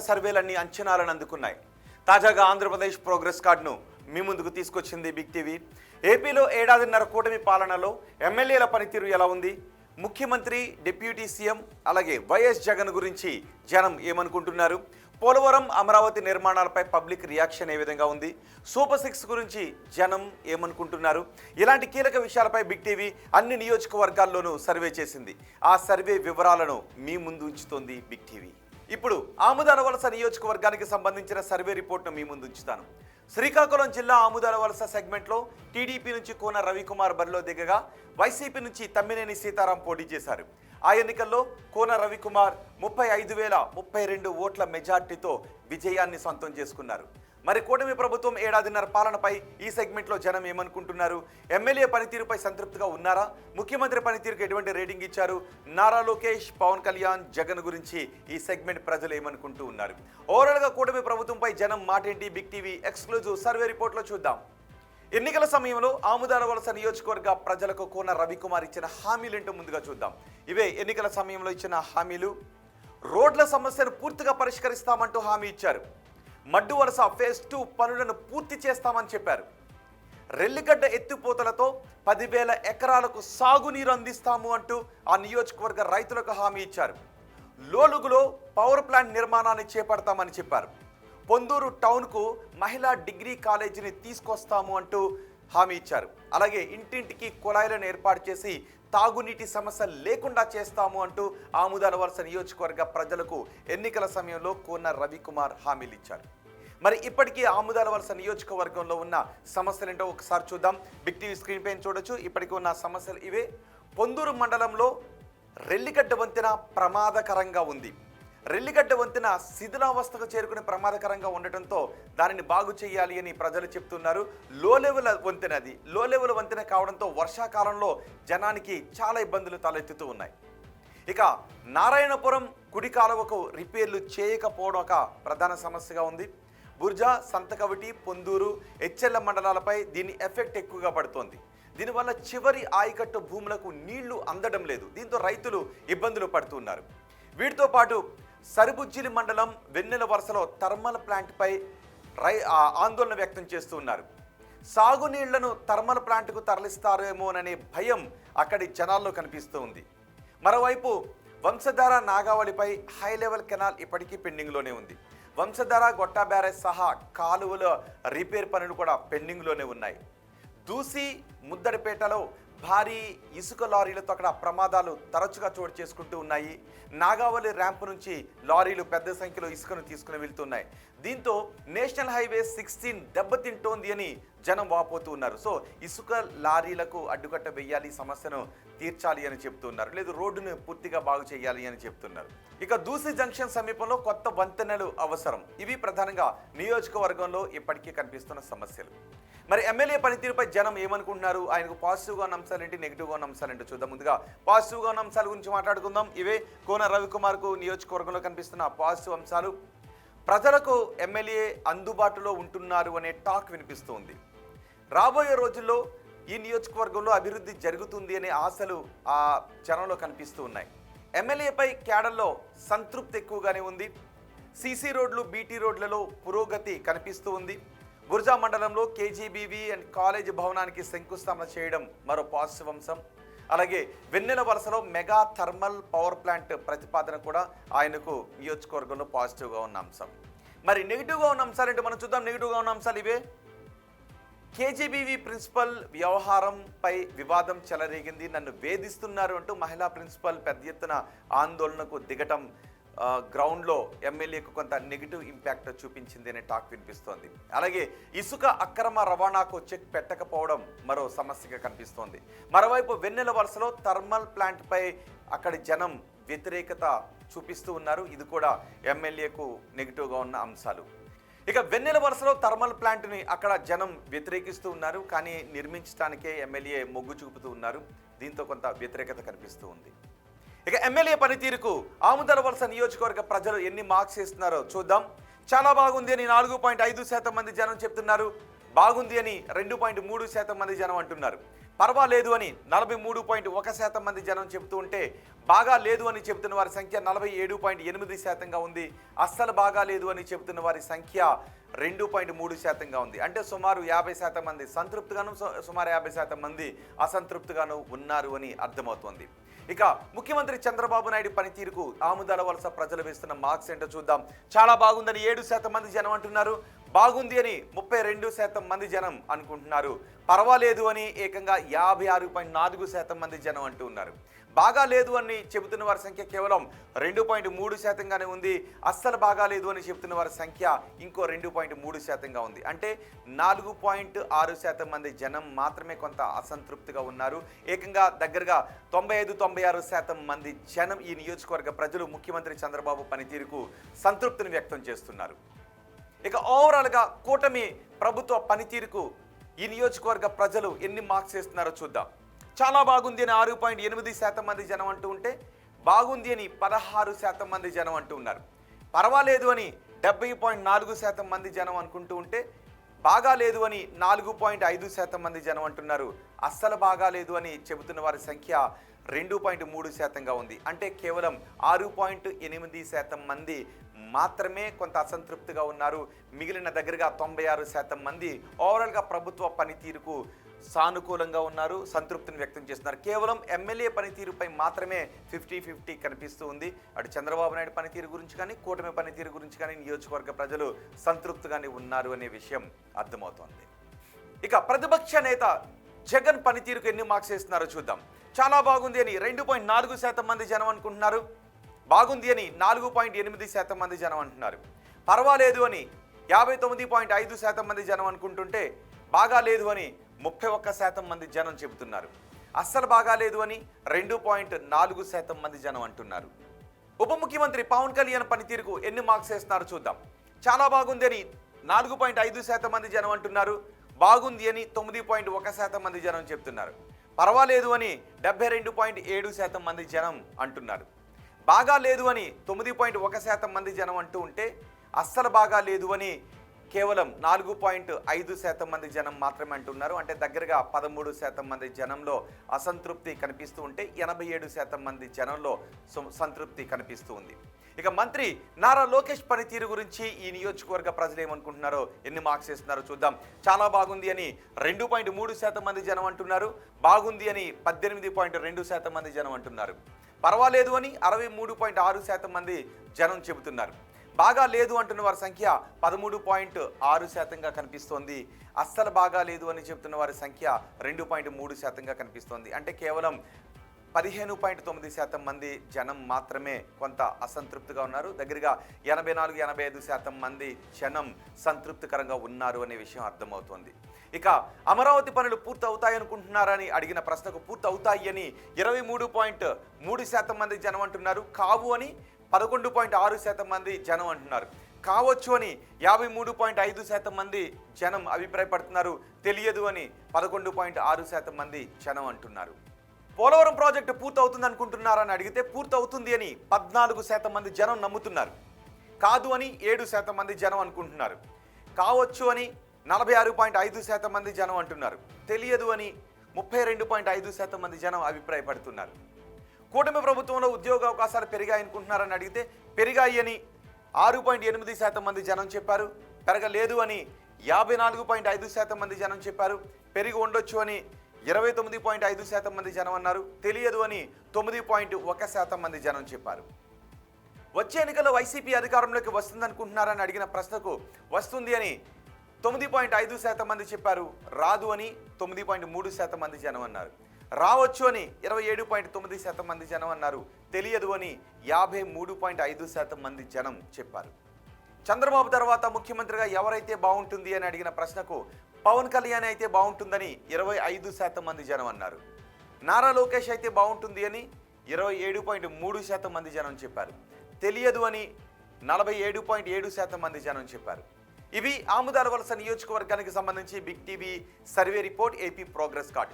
సర్వేలన్నీ అంచనాలను అందుకున్నాయి. తాజాగా ఆంధ్రప్రదేశ్ ప్రోగ్రెస్ కార్డును మీ ముందుకు తీసుకొచ్చింది బిగ్ టీవీ. ఏపీలో ఏడాదిన్నర కూటమి పాలనలో ఎమ్మెల్యేల పనితీరు ఎలా ఉంది, ముఖ్యమంత్రి, డిప్యూటీ సీఎం అలాగే వైఎస్ జగన్ గురించి జనం ఏమనుకుంటున్నారు, పోలవరం, అమరావతి నిర్మాణాలపై పబ్లిక్ రియాక్షన్ ఏ విధంగా ఉంది, సూపర్ 6 గురించి జనం ఏమనుకుంటున్నారు, ఇలాంటి కీలక విషయాలపై బిగ్ టీవీ అన్ని నియోజకవర్గాల్లోనూ సర్వే చేసింది. ఆ సర్వే వివరాలను మీ ముందు ఉంచుతోంది బిగ్ టీవీ. ఇప్పుడు ఆముదాల వలస నియోజకవర్గానికి సంబంధించిన సర్వే రిపోర్ట్ను మీ ముందు ఉంచుతాను. శ్రీకాకుళం జిల్లా ఆముదాల వలస సెగ్మెంట్లో టీడీపీ నుంచి కోన రవికుమార్ బరిలో దిగగా వైసీపీ నుంచి తమ్మినేని సీతారాం పోటీ చేశారు. ఆ ఎన్నికల్లో కోన రవికుమార్ 35,032 ఓట్ల మెజార్టీతో విజయాన్ని సొంతం చేసుకున్నారు. మరి కూటమి ప్రభుత్వం ఏడాదిన్నర పాలనపై ఈ సెగ్మెంట్లో జనం ఏమనుకుంటున్నారు, ఎమ్మెల్యే పనితీరుపై సంతృప్తిగా ఉన్నారా, ముఖ్యమంత్రి పనితీరుకు ఎటువంటి రేటింగ్ ఇచ్చారు, నారా లోకేష్, పవన్ కళ్యాణ్, జగన్ గురించి ఈ సెగ్మెంట్ ప్రజలు ఏమనుకుంటూ ఉన్నారు, ఓవరాల్గా కూటమి ప్రభుత్వంపై జనం మాటేంటి, బిగ్ టీవీ ఎక్స్క్లూజివ్ సర్వే రిపోర్ట్లో చూద్దాం. ఎన్నికల సమయంలో ఆముదాల వలస నియోజకవర్గ ప్రజలకు కోన రవికుమార్ ఇచ్చిన హామీలేంటో ముందుగా చూద్దాం. ఇవే ఎన్నికల సమయంలో ఇచ్చిన హామీలు. రోడ్ల సమస్యను పూర్తిగా పరిష్కరిస్తామంటూ హామీ ఇచ్చారు. మడ్డు వలస ఫేజ్ 2 పనులను పూర్తి చేస్తామని చెప్పారు. రెల్లిగడ్డ ఎత్తిపోతలతో 10,000 ఎకరాలకు సాగునీరు అందిస్తాము అంటూ ఆ నియోజకవర్గ రైతులకు హామీ ఇచ్చారు. లోలుగులో పవర్ ప్లాంట్ నిర్మాణాన్ని చేపడతామని చెప్పారు. పొందూరు టౌన్కు మహిళా డిగ్రీ కాలేజీని తీసుకొస్తాము అంటూ హామీ ఇచ్చారు. అలాగే ఇంటింటికి కుళాయిలను ఏర్పాటు చేసి తాగునీటి సమస్య లేకుండా చేస్తాము అంటూ ఆముదాల వలస నియోజకవర్గ ప్రజలకు ఎన్నికల సమయంలో కోన రవికుమార్ హామీలు ఇచ్చారు. మరి ఇప్పటికీ ఆముదాల వలస నియోజకవర్గంలో ఉన్న సమస్యలు ఏంటో ఒకసారి చూద్దాం. బిగ్ టీవీ స్క్రీన్ పైన చూడొచ్చు. ఇప్పటికీ ఉన్న సమస్యలు ఇవే. పొందూరు మండలంలో రెల్లిగడ్డ వంతెన ప్రమాదకరంగా ఉంది. రెల్లిగడ్డ వంతెన శిథిలావస్థకు చేరుకునే ప్రమాదకరంగా ఉండటంతో దానిని బాగు చేయాలి అని ప్రజలు చెప్తున్నారు. లో లెవెల్ వంతెన కావడంతో వర్షాకాలంలో జనానికి చాలా ఇబ్బందులు తలెత్తుతూ ఉన్నాయి. ఇక నారాయణపురం కుడి కాలువకు రిపేర్లు చేయకపోవడం ఒక ప్రధాన సమస్యగా ఉంది. బుర్జా, సంతకవిటి, పొందూరు, హెచ్చెల్ల మండలాలపై దీని ఎఫెక్ట్ ఎక్కువగా పడుతోంది. దీనివల్ల చివరి ఆయకట్టు భూములకు నీళ్లు అందడం లేదు. దీంతో రైతులు ఇబ్బందులు పడుతున్నారు. వీటితో పాటు సరుబుజ్జిలి మండలం వెన్నెల వలసలో థర్మల్ ప్లాంట్పై ఆందోళన వ్యక్తం చేస్తున్నారు. సాగునీళ్లను థర్మల్ ప్లాంట్కు తరలిస్తారేమోననే భయం అక్కడి జనాల్లో కనిపిస్తూ ఉంది. మరోవైపు వంశధార నాగావళిపై హై లెవెల్ కెనాల్ ఇప్పటికీ పెండింగ్లోనే ఉంది. వంశధార, గొట్టా బ్యారేజ్ సహా కాలువల రిపేర్ పనులు కూడా పెండింగ్లోనే ఉన్నాయి. దూసి, ముద్దడిపేటలో భారీ ఇసుక లారీలతో అక్కడ ప్రమాదాలు తరచుగా చోటు చేసుకుంటూ ఉన్నాయి. నాగావళి ర్యాంపు నుంచి లారీలు పెద్ద సంఖ్యలో ఇసుకను తీసుకుని వెళ్తున్నాయి. దీంతో నేషనల్ హైవే 16 దెబ్బతింటోంది అని జనం వాపోతూ ఉన్నారు. సో ఇసుక లారీలకు అడ్డుకట్ట వేయాలి, సమస్యను తీర్చాలి అని చెప్తున్నారు. లేదు రోడ్డును పూర్తిగా బాగు చేయాలి అని చెప్తున్నారు. ఇక దూసి జంక్షన్ సమీపంలో కొత్త వంతెనలు అవసరం. ఇవి ప్రధానంగా నియోజకవర్గంలో ఇప్పటికీ కనిపిస్తున్న సమస్యలు. మరి ఎమ్మెల్యే పనితీరుపై జనం ఏమనుకుంటున్నారు, ఆయనకు పాజిటివ్గా ఉన్న అంశాలేంటి, నెగిటివ్గా ఉన్న అంశాలేంటో చూద్దాం. ముందుగా పాజిటివ్గా ఉన్న అంశాల గురించి మాట్లాడుకుందాం. ఇవే కోన రవికుమార్కు నియోజకవర్గంలో కనిపిస్తున్న పాజిటివ్ అంశాలు. ప్రజలకు ఎమ్మెల్యే అందుబాటులో ఉంటున్నారు అనే టాక్ వినిపిస్తుంది. రాబోయే రోజుల్లో ఈ నియోజకవర్గంలో అభివృద్ధి జరుగుతుంది అనే ఆశలు ఆ జనంలో కనిపిస్తూ ఉన్నాయి. ఎమ్మెల్యేపై క్యాడర్లో సంతృప్తి ఎక్కువగానే ఉంది. సీసీ రోడ్లు, బీటీ రోడ్లలో పురోగతి కనిపిస్తూ ఉంది. బుర్జా మండలంలో కేజీబీవీ అండ్ కాలేజ్ భవనానికి శంకుస్థాపన చేయడం మరో పాజిటివ్ అంశం. అలాగే వెన్నెల వలసలో మెగా థర్మల్ పవర్ ప్లాంట్ ప్రతిపాదన కూడా ఆయనకు నియోజకవర్గంలో పాజిటివ్గా ఉన్న అంశం. మరి నెగిటివ్గా ఉన్న అంశాలు ఏంటో మనం చూద్దాం. నెగిటివ్గా ఉన్న అంశాలు ఇవే. కేజీబీవీ ప్రిన్సిపల్ వ్యవహారంపై వివాదం చెలరేగింది, నన్ను వేధిస్తున్నారు అంటూ మహిళా ప్రిన్సిపల్ పెద్ద ఎత్తున ఆందోళనకు దిగటం గ్రౌండ్లో ఎమ్మెల్యేకు కొంత నెగిటివ్ ఇంపాక్ట్ చూపించింది అనే టాక్ వినిపిస్తోంది. అలాగే ఇసుక అక్రమ రవాణాకు చెక్ పెట్టకపోవడం మరో సమస్యగా కనిపిస్తోంది. మరోవైపు వెన్నెల వలసలో థర్మల్ ప్లాంట్పై అక్కడి జనం వ్యతిరేకత చూపిస్తూ ఉన్నారు. ఇది కూడా ఎమ్మెల్యేకు నెగిటివ్గా ఉన్న అంశాలు. ఇక వెన్నెల వలసలో థర్మల్ ప్లాంట్ని అక్కడ జనం వ్యతిరేకిస్తూ ఉన్నారు, కానీ నిర్మించడానికే ఎమ్మెల్యే మొగ్గు చూపుతూ ఉన్నారు. దీంతో కొంత వ్యతిరేకత కనిపిస్తూ ఉంది. ఇక ఎమ్మెల్యే పనితీరుకు ఆముదాల వలస నియోజకవర్గ ప్రజలు ఎన్ని మార్క్స్ ఇస్తున్నారో చూద్దాం. చాలా బాగుంది అని 4.5% మంది జనం చెప్తున్నారు. బాగుంది అని 2.3% మంది జనం అంటున్నారు. పర్వాలేదు అని 43.1% మంది జనం చెబుతూ ఉంటే బాగా లేదు అని చెబుతున్న వారి సంఖ్య 47.8%గా ఉంది. అస్సలు బాగా లేదు అని చెబుతున్న వారి సంఖ్య 2.3%గా ఉంది. అంటే సుమారు 50% మంది సంతృప్తిగాను, సుమారు 50% మంది అసంతృప్తిగాను ఉన్నారు అని అర్థమవుతోంది. ఇక ముఖ్యమంత్రి చంద్రబాబు నాయుడు పనితీరుకు ఆముదాల వలస ప్రజలు వేస్తున్న మార్క్స్ ఏంటో చూద్దాం. చాలా బాగుందని 7% మంది జనం అంటున్నారు. బాగుంది అని 32% మంది జనం అనుకుంటున్నారు. పర్వాలేదు అని ఏకంగా 56.4% మంది జనం అంటూ ఉన్నారు. బాగా లేదు అని చెబుతున్న వారి సంఖ్య కేవలం 2.3%గానే ఉంది. అస్సలు బాగా లేదు అని చెబుతున్న వారి సంఖ్య ఇంకో 2.3%గా ఉంది. అంటే 4.6% మంది జనం మాత్రమే కొంత అసంతృప్తిగా ఉన్నారు. ఏకంగా దగ్గరగా 95-96% మంది జనం ఈ నియోజకవర్గ ప్రజలు ముఖ్యమంత్రి చంద్రబాబు పనితీరుకు సంతృప్తిని వ్యక్తం చేస్తున్నారు. ఇక ఓవరాల్గా కూటమి ప్రభుత్వ పనితీరుకు ఈ నియోజకవర్గ ప్రజలు ఎన్ని మార్క్స్ ఇస్తున్నారో చూద్దాం. చాలా బాగుంది అని 6.8% మంది జనం అంటూ ఉంటే బాగుంది అని 16% మంది జనం అంటూ ఉన్నారు. పర్వాలేదు అని 70.4% మంది జనం అనుకుంటూ ఉంటే బాగా లేదు అని 4.5% మంది జనం అంటున్నారు. అస్సలు బాగా లేదు అని చెబుతున్న వారి సంఖ్య 2.3%గా ఉంది. అంటే కేవలం 6.8% మంది మాత్రమే కొంత అసంతృప్తిగా ఉన్నారు. మిగిలిన దగ్గరగా 96% మంది ఓవరాల్గా ప్రభుత్వ పనితీరుకు సానుకూలంగా ఉన్నారు, సంతృప్తిని వ్యక్తం చేస్తున్నారు. కేవలం ఎమ్మెల్యే పనితీరుపై మాత్రమే 50-50 కనిపిస్తూ ఉంది. అటు చంద్రబాబు నాయుడు పనితీరు గురించి కానీ, కూటమి పనితీరు గురించి కానీ నియోజకవర్గ ప్రజలు సంతృప్తిగానే ఉన్నారు అనే విషయం అర్థమవుతోంది. ఇక ప్రతిపక్ష నేత జగన్ పనితీరుకు ఎన్ని మార్క్స్ ఇస్తున్నారో చూద్దాం. చాలా బాగుంది అని 2.4% మంది జనం అనుకుంటున్నారు. బాగుంది అని 4.8% మంది జనం అంటున్నారు. పర్వాలేదు అని 59.5% మంది జనం అనుకుంటుంటే బాగా లేదు అని 31% మంది జనం చెబుతున్నారు. అస్సలు బాగాలేదు అని 2.4% మంది జనం అంటున్నారు. ఉప ముఖ్యమంత్రి పవన్ కళ్యాణ్ పనితీరుకు ఎన్ని మార్క్స్ వేస్తున్నారో చూద్దాం. చాలా బాగుంది అని 4.5% మంది జనం అంటున్నారు. బాగుంది అని 9.1% మంది జనం చెప్తున్నారు. పర్వాలేదు అని 72.7% మంది జనం అంటున్నారు. బాగా లేదు అని 9.1% మంది జనం అంటూ ఉంటే అస్సలు బాగా లేదు అని కేవలం 4.5% మంది జనం మాత్రమే అంటున్నారు. అంటే దగ్గరగా 13% మంది జనంలో అసంతృప్తి కనిపిస్తూ ఉంటే 87% మంది జనంలో సంతృప్తి కనిపిస్తూ ఉంది. ఇక మంత్రి నారా లోకేష్ పనితీరు గురించి ఈ నియోజకవర్గ ప్రజలు ఏమనుకుంటున్నారో, ఎన్ని మార్క్స్ ఇస్తున్నారో చూద్దాం. చాలా బాగుంది అని 2.3% మంది జనం అంటున్నారు. బాగుంది అని 18.2% మంది జనం అంటున్నారు. పర్వాలేదు అని 63.6% మంది జనం చెబుతున్నారు. బాగా లేదు అంటున్న వారి సంఖ్య 13.6%గా కనిపిస్తోంది. అస్సలు బాగా లేదు అని చెబుతున్న వారి సంఖ్య 2.3%గా కనిపిస్తోంది. అంటే కేవలం 15.9% మంది జనం మాత్రమే కొంత అసంతృప్తిగా ఉన్నారు. దగ్గరగా 84-85% మంది జనం సంతృప్తికరంగా ఉన్నారు అనే విషయం అర్థమవుతోంది. ఇక అమరావతి పనులు పూర్తి అవుతాయనుకుంటున్నారని అడిగిన ప్రశ్నకు పూర్తి అవుతాయి అని 23.3% మంది జనం అంటున్నారు. కావు అని 11.6% మంది జనం అంటున్నారు. కావచ్చు అని 53.5% మంది జనం అభిప్రాయపడుతున్నారు. తెలియదు అని 11.6% మంది జనం అంటున్నారు. పోలవరం ప్రాజెక్టు పూర్తి అవుతుంది అనుకుంటున్నారని అడిగితే పూర్తి అవుతుంది అని 14% మంది జనం నమ్ముతున్నారు. కాదు అని 7% మంది జనం అనుకుంటున్నారు. కావచ్చు అని 46.5% మంది జనం అంటున్నారు. తెలియదు అని 32.5% మంది జనం అభిప్రాయపడుతున్నారు. కూటమి ప్రభుత్వంలో ఉద్యోగ అవకాశాలు పెరిగాయనుకుంటున్నారని అడిగితే పెరిగాయి అని 6.8% మంది జనం చెప్పారు. పెరగలేదు అని 54.5% మంది జనం చెప్పారు. పెరిగి ఉండొచ్చు అని 29.5% మంది జనం అన్నారు. తెలియదు అని 9.1% మంది జనం చెప్పారు. వచ్చే ఎన్నికల్లో వైసీపీ అధికారంలోకి వస్తుందనుకుంటున్నారని అడిగిన ప్రశ్నకు వస్తుంది అని 9.5% మంది చెప్పారు. రాదు అని 9.3% మంది జనం అన్నారు. రావచ్చు అని 27.9% మంది జనం అన్నారు. తెలియదు అని 53.5% మంది జనం చెప్పారు. చంద్రబాబు తర్వాత ముఖ్యమంత్రిగా ఎవరైతే బాగుంటుంది అని అడిగిన ప్రశ్నకు పవన్ కళ్యాణ్ అయితే బాగుంటుందని 25% మంది జనం అన్నారు. నారా లోకేష్ అయితే బాగుంటుంది అని 27.3% మంది జనం చెప్పారు. తెలియదు అని 47.7% మంది జనం చెప్పారు. ఇవి ఆముదాల వలస నియోజకవర్గానికి సంబంధించి big TV survey report, AP progress card.